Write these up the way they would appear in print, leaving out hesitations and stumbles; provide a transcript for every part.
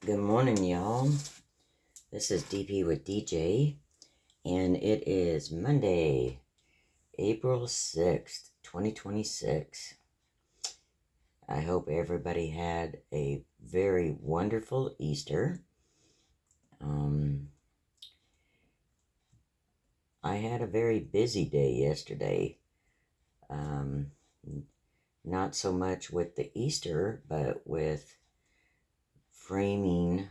Good morning, y'all. This is DP with DJ, and it is Monday, April 6th, 2026. I hope everybody had a very wonderful Easter. I had a very busy day yesterday. Not so much with the Easter, but with framing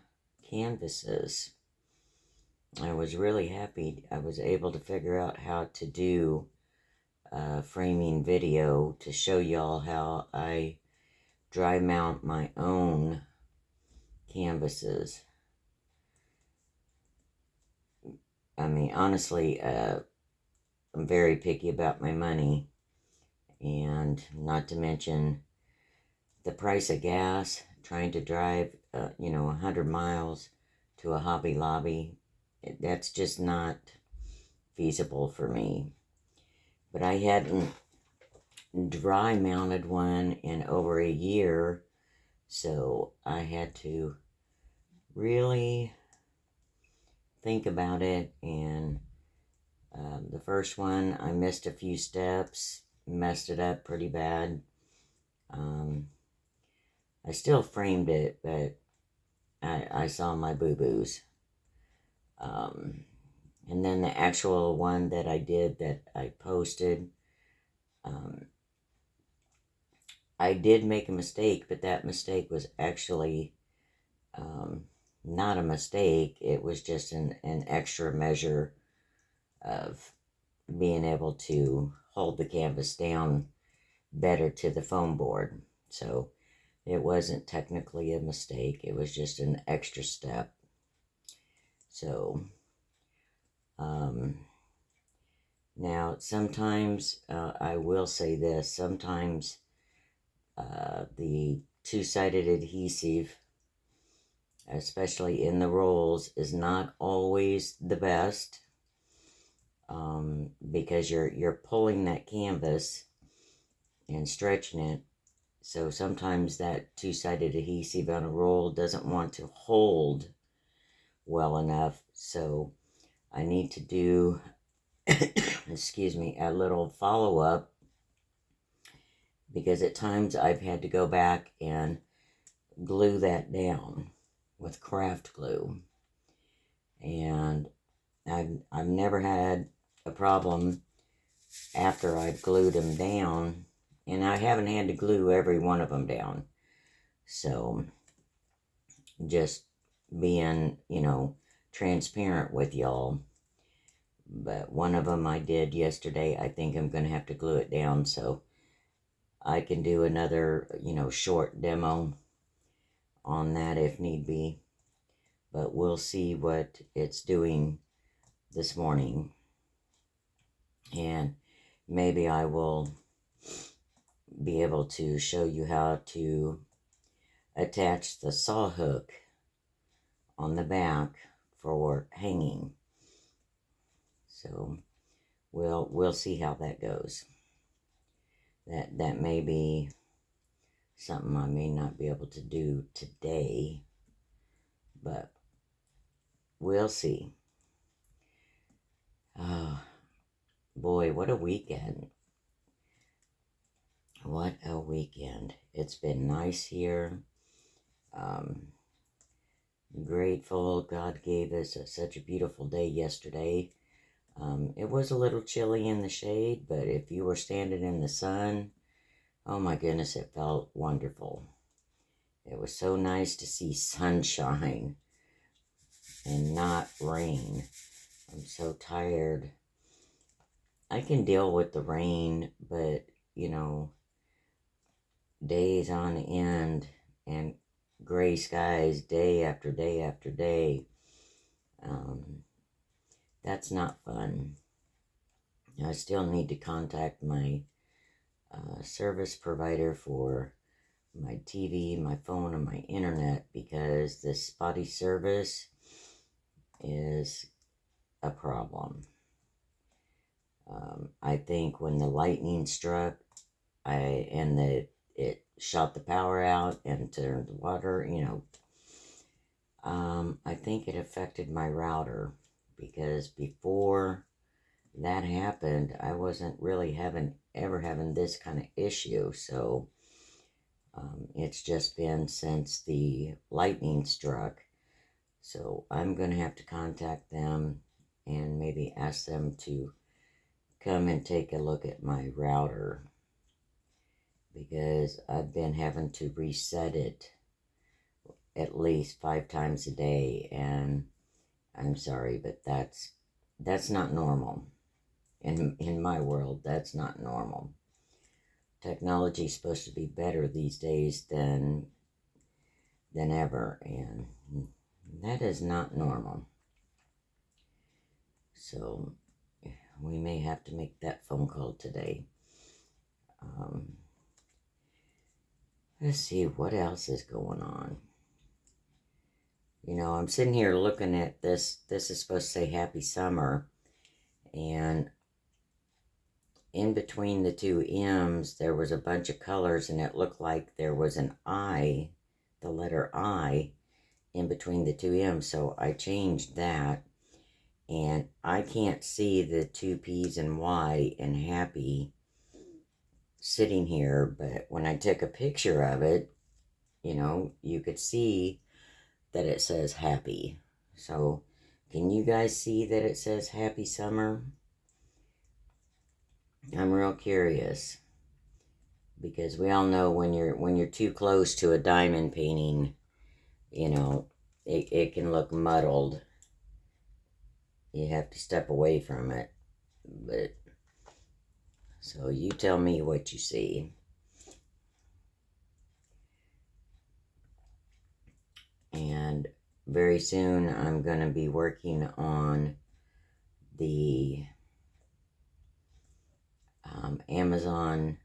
canvases. I was really happy I was able to figure out how to do a framing video to show y'all how I dry mount my own canvases. I mean, honestly, I'm very picky about my money, and not to mention the price of gas, trying to drive 100 miles to a Hobby Lobby. That's just not feasible for me. But I hadn't dry mounted one in over a year, so I had to really think about it. And the first one, I missed a few steps, messed it up pretty bad. I still framed it, but I saw my boo-boos. And then the actual one that I did, that I posted, I did make a mistake, but that mistake was actually not a mistake. It was just an extra measure of being able to hold the canvas down better to the foam board. So it wasn't technically a mistake. It was just an extra step. So now sometimes I will say this, sometimes the two-sided adhesive, especially in the rolls, is not always the best, because you're pulling that canvas and stretching it. So sometimes that two-sided adhesive on a roll doesn't want to hold well enough. So I need to do, excuse me, a little follow-up, because at times I've had to go back and glue that down with craft glue. And I've never had a problem after I've glued them down, and I haven't had to glue every one of them down. So just being, transparent with y'all. But one of them I did yesterday, I think I'm going to have to glue it down, so I can do another, short demo on that if need be. But we'll see what it's doing this morning. And maybe I will be able to show you how to attach the saw hook on the back for hanging. So we'll see how that goes. That may be something I may not be able to do today, but we'll see. Oh, boy, what a weekend. What a weekend. It's been nice here. Grateful God gave us such a beautiful day yesterday. It was a little chilly in the shade, but if you were standing in the sun, oh my goodness, it felt wonderful. It was so nice to see sunshine and not rain. I'm so tired. I can deal with the rain, but, days on end and gray skies day after day after day, that's not fun. I still need to contact my service provider for my TV, my phone, and my internet, because this spotty service is a problem. I think when the lightning struck, it shot the power out and turned the water, I think it affected my router, because before that happened, I wasn't really ever having this kind of issue. So it's just been since the lightning struck. So I'm going to have to contact them and maybe ask them to come and take a look at my router, because I've been having to reset it at least 5 times a day, and I'm sorry, but that's not normal. In my world, that's not normal. Technology is supposed to be better these days than ever, and that is not normal. So we may have to make that phone call today. Let's see what else is going on. You know, I'm sitting here looking at this. This is supposed to say happy summer, and in between the two M's, there was a bunch of colors, and it looked like there was an I, the letter I, in between the two M's. So I changed that, and I can't see the two P's and Y in happy sitting here, but when I took a picture of it, you know, you could see that it says happy. So can you guys see that it says happy summer? I'm real curious, because we all know when you're too close to a diamond painting, you know, it can look muddled. You have to step away from it. But so you tell me what you see. And very soon I'm going to be working on the Amazon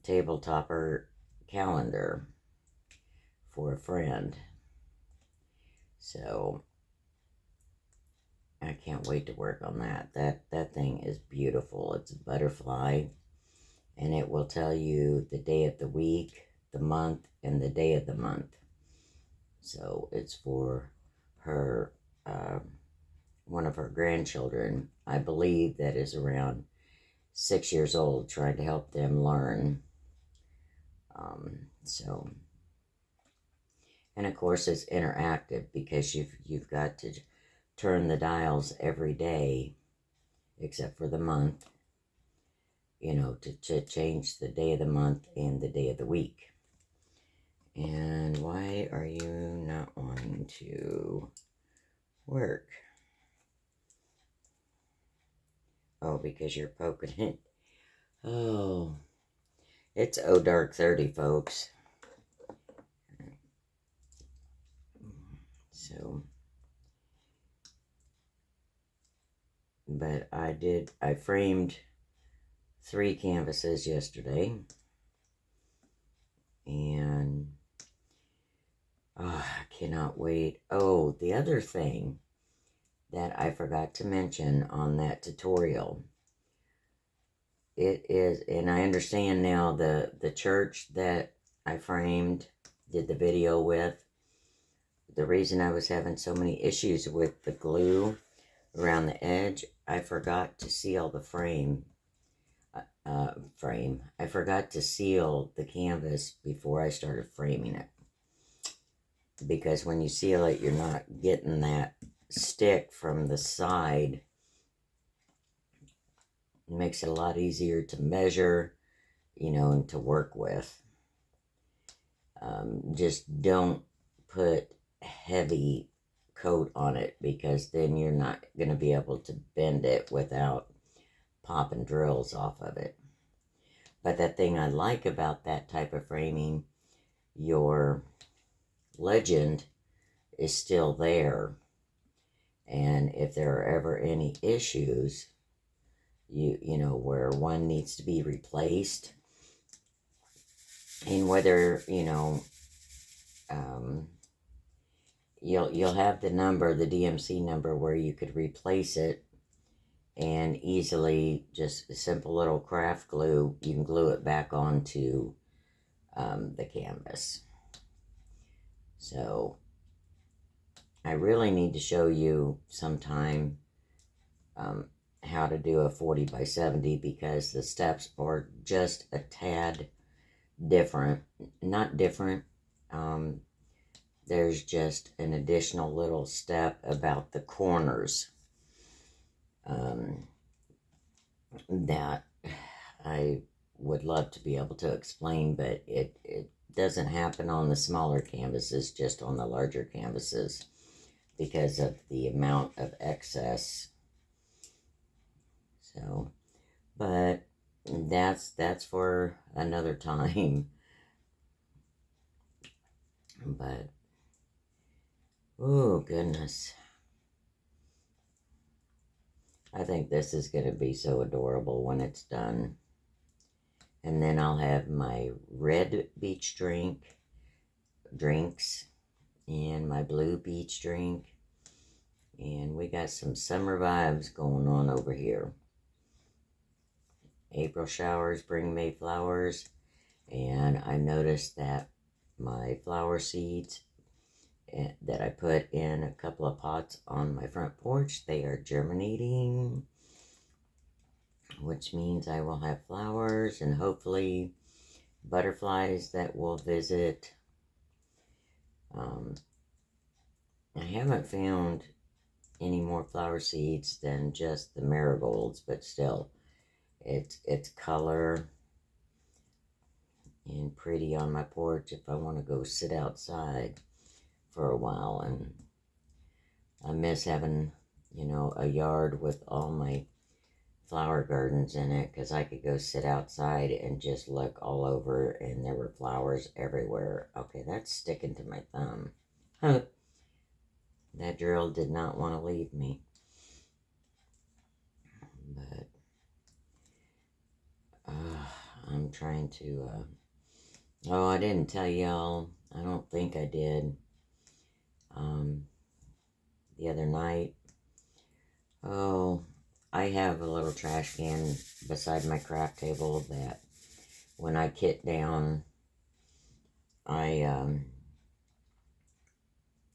tabletopper calendar for a friend. So I can't wait to work on that. That thing is beautiful. It's a butterfly, and it will tell you the day of the week, the month, and the day of the month. So it's for her, one of her grandchildren, I believe, that is around 6 years old, trying to help them learn. So, and of course it's interactive, because you've got to turn the dials every day, except for the month, you know, to change the day of the month and the day of the week. And why are you not wanting to work? Oh, because you're poking it. Oh, it's dark 30, folks. So, but I framed 3 canvases yesterday, and I cannot wait. Oh, the other thing that I forgot to mention on that tutorial, it is, and I understand now, the church that I did the video with, the reason I was having so many issues with the glue around the edge, I forgot to seal the frame. I forgot to seal the canvas before I started framing it, because when you seal it, you're not getting that stick from the side. It makes it a lot easier to measure, you know, and to work with. Just don't put heavy coat on it, because then you're not going to be able to bend it without popping drills off of it. But that thing I like about that type of framing, your legend is still there, and if there are ever any issues, you know, where one needs to be replaced, and whether, you know, you'll have the number, the DMC number, where you could replace it, and easily, just a simple little craft glue, you can glue it back onto the canvas. So I really need to show you sometime how to do a 40 by 70 because the steps are just a tad different. Not different. There's just an additional little step about the corners that I would love to be able to explain, but it doesn't happen on the smaller canvases, just on the larger canvases because of the amount of excess. So, but that's for another time. But oh goodness, I think this is going to be so adorable when it's done. And then I'll have my red beach drinks and my blue beach drink. And we got some summer vibes going on over here. April showers bring May flowers. And I noticed that my flower seeds that I put in a couple of pots on my front porch, they are germinating, which means I will have flowers and hopefully butterflies that will visit. I haven't found any more flower seeds than just the marigolds, but still, it's color and pretty on my porch if I want to go sit outside for a while. And I miss having, a yard with all my flower gardens in it, because I could go sit outside and just look all over and there were flowers everywhere. Okay, that's sticking to my thumb. That drill did not want to leave me. But I'm trying to oh, I didn't tell y'all, I don't think I did, the other night. Oh, I have a little trash can beside my craft table that when I kit down, I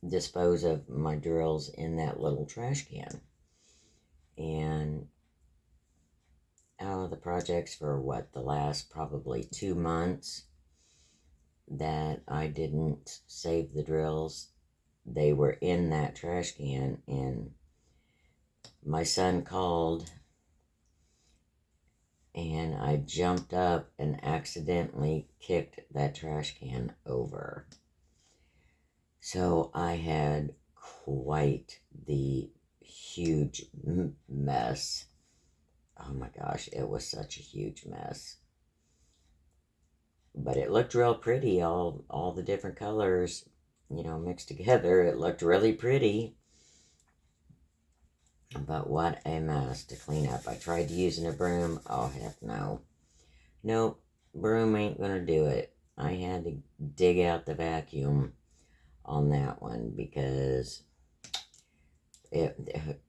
dispose of my drills in that little trash can. And the projects for the last probably 2 months that I didn't save the drills, they were in that trash can, and my son called and I jumped up and accidentally kicked that trash can over. So I had quite the huge mess. Oh my gosh, it was such a huge mess. But it looked real pretty, all the different colors, mixed together. It looked really pretty. But what a mess to clean up. I tried using a broom. Oh, heck no. Nope, broom ain't gonna do it. I had to dig out the vacuum on that one because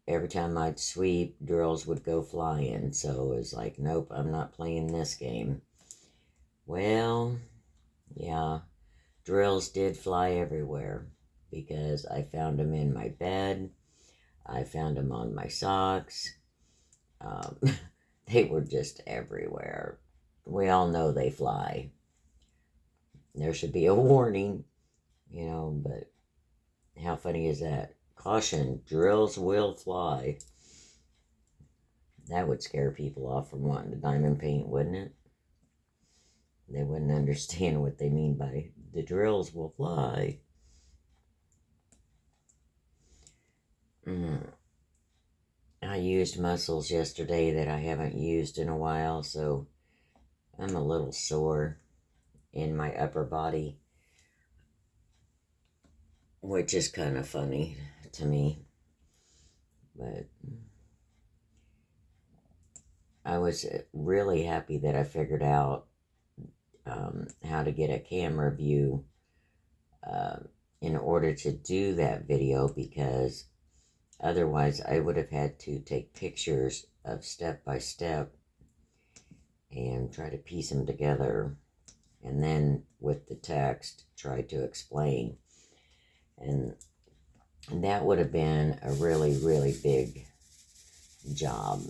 every time I'd sweep, drills would go flying. So it was like, nope, I'm not playing this game. Well, yeah, drills did fly everywhere because I found them in my bed. I found them on my socks. They were just everywhere. We all know they fly. There should be a warning, but how funny is that? Caution, drills will fly. That would scare people off from wanting to diamond paint, wouldn't it? They wouldn't understand what they mean by the drills will fly. I used muscles yesterday that I haven't used in a while, so I'm a little sore in my upper body, which is kind of funny to me. But I was really happy that I figured out how to get a camera view in order to do that video, because otherwise I would have had to take pictures of step by step and try to piece them together, and then with the text try to explain. And And that would have been a really, really big job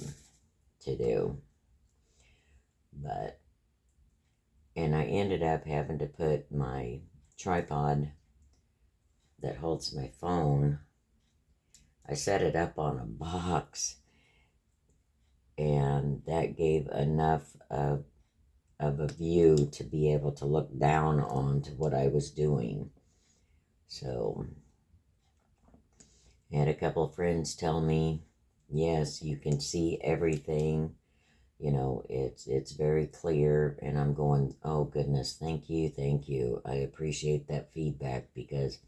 to do. And I ended up having to put my tripod that holds my phone, I set it up on a box, and that gave enough of a view to be able to look down onto what I was doing. So I had a couple of friends tell me, yes, you can see everything. You know, it's very clear. And I'm going, oh goodness, thank you, thank you. I appreciate that feedback, because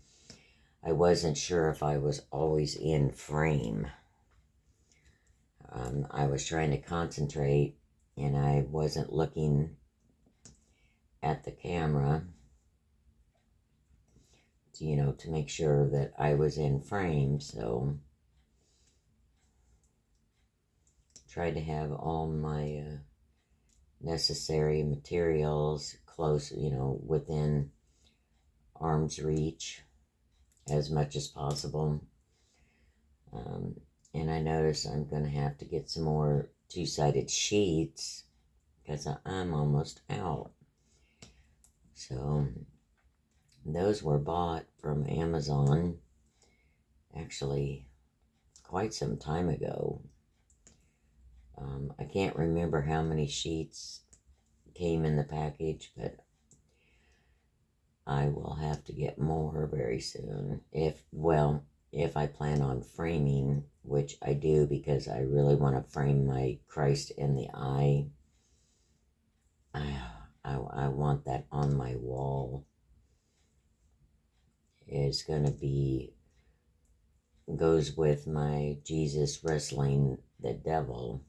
I wasn't sure if I was always in frame. I was trying to concentrate, and I wasn't looking at the camera, to make sure that I was in frame. So tried to have all my necessary materials close, within arm's reach as much as possible. And I noticed I'm going to have to get some more two-sided sheets, because I'm almost out. So those were bought from Amazon, actually quite some time ago. I can't remember how many sheets came in the package, but I will have to get more very soon. If I plan on framing, which I do, because I really want to frame my Christ in the eye. I want that on my wall. It's going to goes with my Jesus wrestling the devil.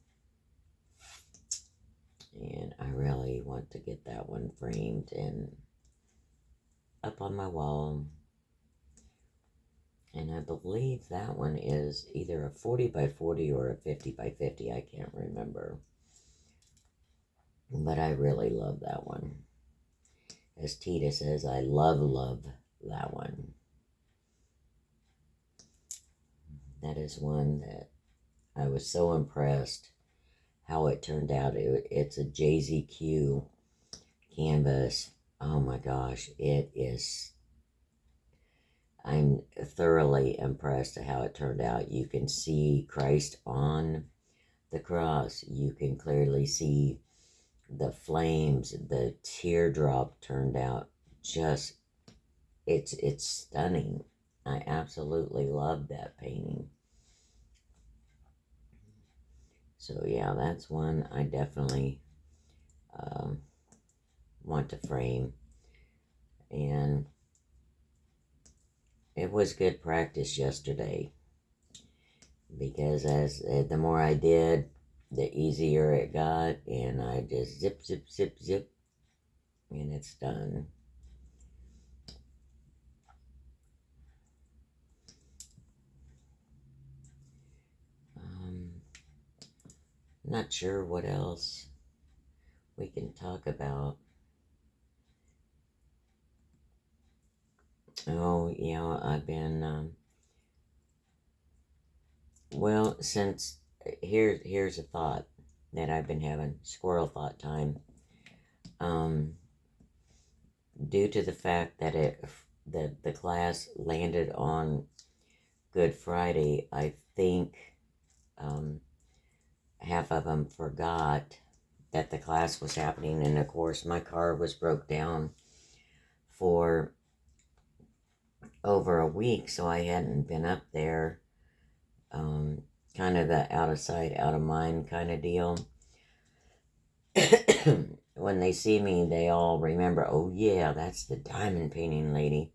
And I really want to get that one framed and up on my wall. And I believe that one is either a 40 by 40 or a 50 by 50. I can't remember. But I really love that one. As Tita says, I love that one. That is one that I was so impressed how it turned out. It's a JZQ canvas. Oh my gosh, it is. I'm thoroughly impressed at how it turned out. You can see Christ on the cross. You can clearly see the flames. The teardrop turned out just, it's stunning. I absolutely love that painting. So yeah, that's one I definitely want to frame. And it was good practice yesterday, because the more I did, the easier it got, and I just zip, and it's done. Not sure what else we can talk about. Oh, yeah, I've been, since, here's a thought that I've been having, squirrel thought time. Due to the fact that the class landed on Good Friday, I think half of them forgot that the class was happening, and of course my car was broke down for over a week, so I hadn't been up there. Kind of the out of sight, out of mind kind of deal. When they see me, they all remember, oh yeah, that's the diamond painting lady.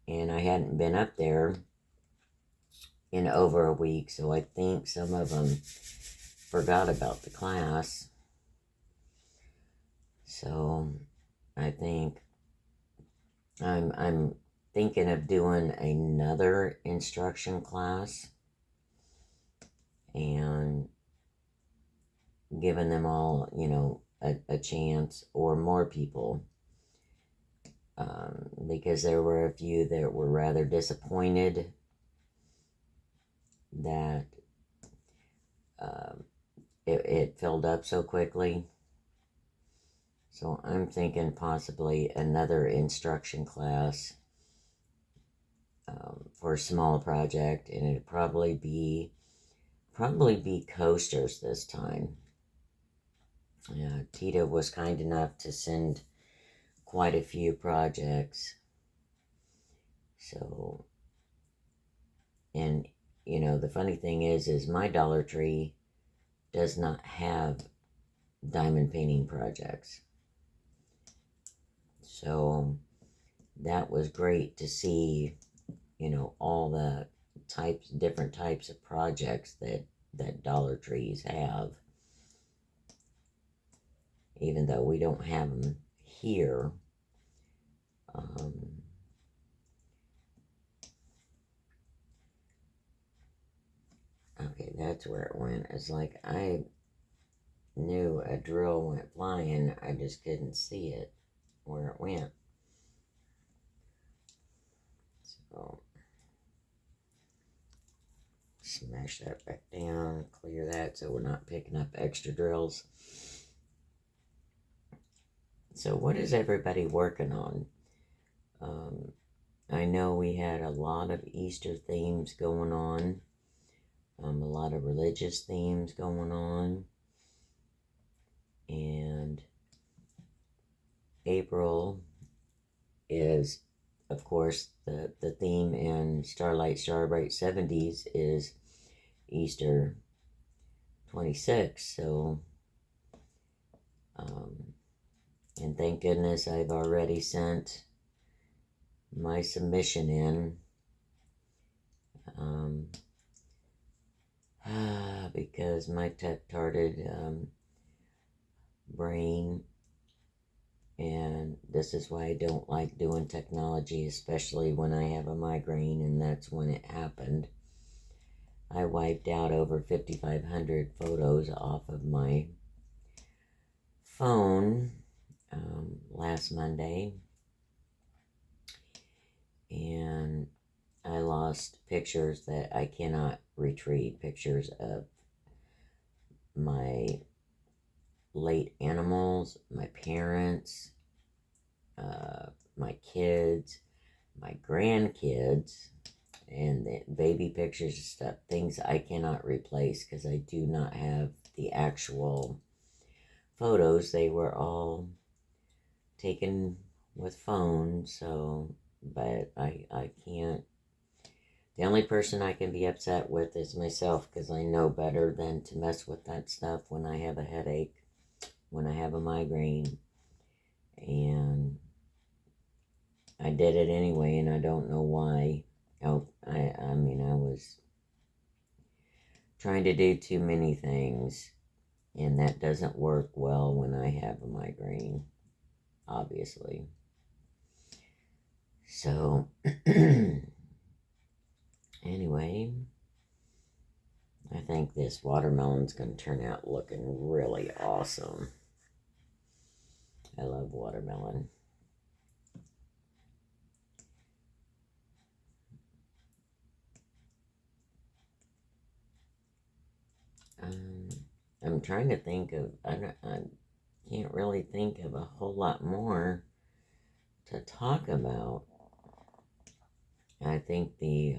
And I hadn't been up there in over a week, so I think some of them forgot about the class. So I think I'm thinking of doing another instruction class and giving them all, a chance, or more people, because there were a few that were rather disappointed that it filled up so quickly. So I'm thinking possibly another instruction class for a small project, and it'd probably be coasters this time. Tita was kind enough to send quite a few projects. So, and the funny thing is my Dollar Tree does not have diamond painting projects. So that was great to see, all the different types of projects that Dollar Trees have. Even though we don't have them here. Okay, that's where it went. It's like I knew a drill went flying, I just couldn't see it where it went. So smash that back down, clear that so we're not picking up extra drills. So what is everybody working on? I know we had a lot of Easter themes going on, a lot of religious themes going on, and April is, of course, the theme in Starlight Starbright 70s is Easter 26, so and thank goodness I've already sent my submission in, because my tech-tarded brain, and this is why I don't like doing technology, especially when I have a migraine, and that's when it happened. I wiped out over 5,500 photos off of my phone last Monday, and I lost pictures that I cannot retrieve, pictures of my late animals, my parents, my kids, my grandkids, and the baby pictures and stuff, things I cannot replace because I do not have the actual photos. They were all taken with phones, so, but I can't. The only person I can be upset with is myself, because I know better than to mess with that stuff when I have a headache, when I have a migraine. And I did it anyway, and I don't know why. Oh, I mean, I was trying to do too many things, and that doesn't work well when I have a migraine, obviously. So, anyway, I think this watermelon's going to turn out looking really awesome. I love watermelon. I'm trying to think of, I can't really think of a whole lot more to talk about. I think the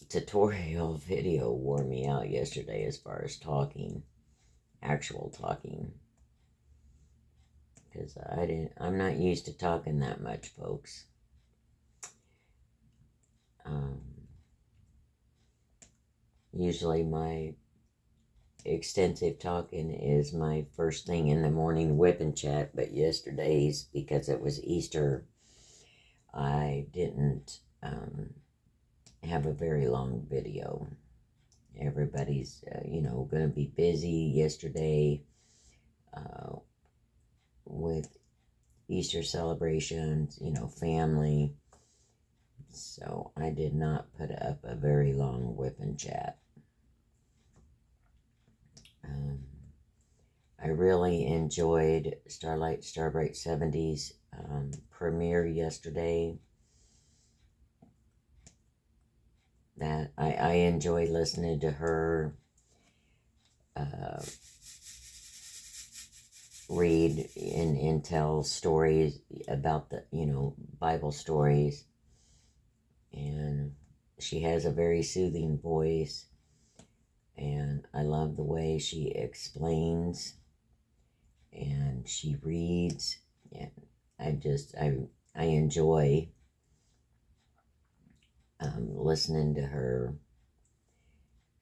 tutorial video wore me out yesterday as far as talking, actual talking, because I'm not used to talking that much, folks. Usually my extensive talking is my first thing in the morning WIP and Chat, but yesterday's, because it was Easter, I didn't have a very long video. Everybody's, going to be busy yesterday with Easter celebrations, family. So I did not put up a very long WIP and Chat. I really enjoyed Starlight Starbright 70's premiere yesterday. That I enjoy listening to her read and tell stories about the, Bible stories. And she has a very soothing voice. And I love the way she explains and she reads. And I enjoy listening to her.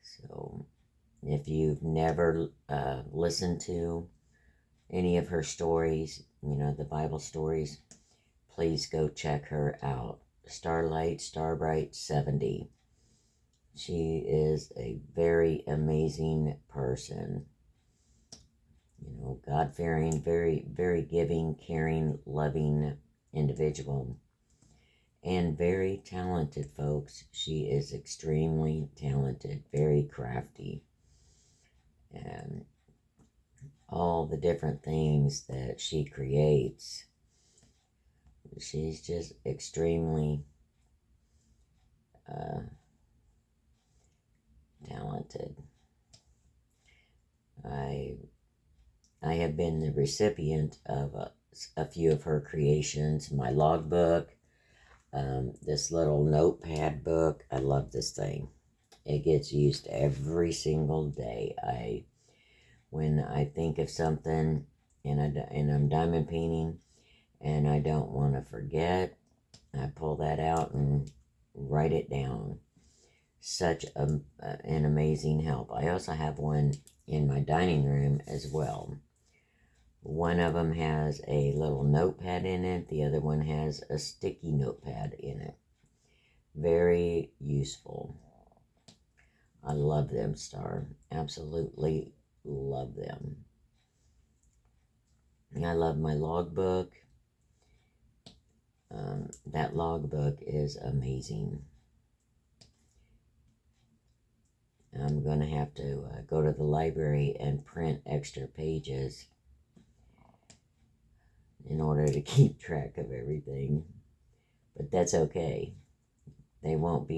So if you've never listened to any of her stories, the Bible stories, please go check her out. Starlight Starbright 70. She is a very amazing person. God-fearing, very, very giving, caring, loving individual. And very talented, folks. She is extremely talented, very crafty. And all the different things that she creates, she's just extremely talented. I have been the recipient of a few of her creations. My logbook, this little notepad book. I love this thing. It gets used every single day. When I think of something and I'm diamond painting and I don't want to forget, I pull that out and write it down. Such an amazing help. I also have one in my dining room as well. One of them has a little notepad in it. The other one has a sticky notepad in it. Very useful. I love them, Star. Absolutely love them. I love my logbook. That logbook is amazing. I'm going to have to go to the library and print extra pages in order to keep track of everything. But that's okay. They won't be